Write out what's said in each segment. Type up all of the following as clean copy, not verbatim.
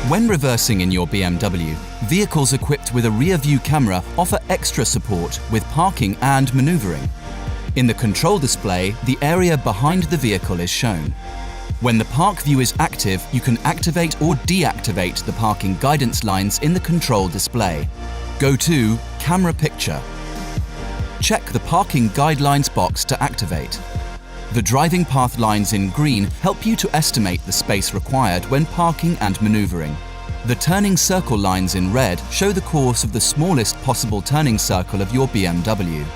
When reversing in your BMW, vehicles equipped with a rear-view camera offer extra support with parking and manoeuvring. In the control display, the area behind the vehicle is shown. When the park view is active, you can activate or deactivate the parking guidance lines in the control display. Go to Camera Picture. Check the Parking Guidelines box to activate. The driving path lines in green help you to estimate the space required when parking and manoeuvring. The turning circle lines in red show the course of the smallest possible turning circle of your BMW.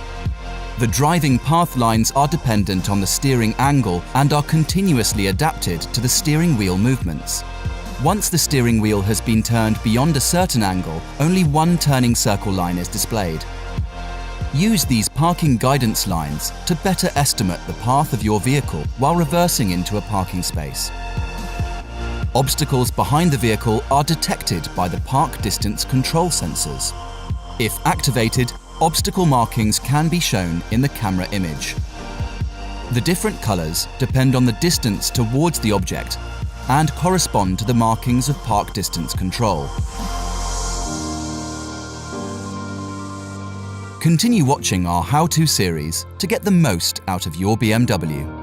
The driving path lines are dependent on the steering angle and are continuously adapted to the steering wheel movements. Once the steering wheel has been turned beyond a certain angle, only one turning circle line is displayed. Use these parking guidance lines to better estimate the path of your vehicle while reversing into a parking space. Obstacles behind the vehicle are detected by the park distance control sensors. If activated, obstacle markings can be shown in the camera image. The different colors depend on the distance towards the object and correspond to the markings of park distance control. Continue watching our How To series to get the most out of your BMW.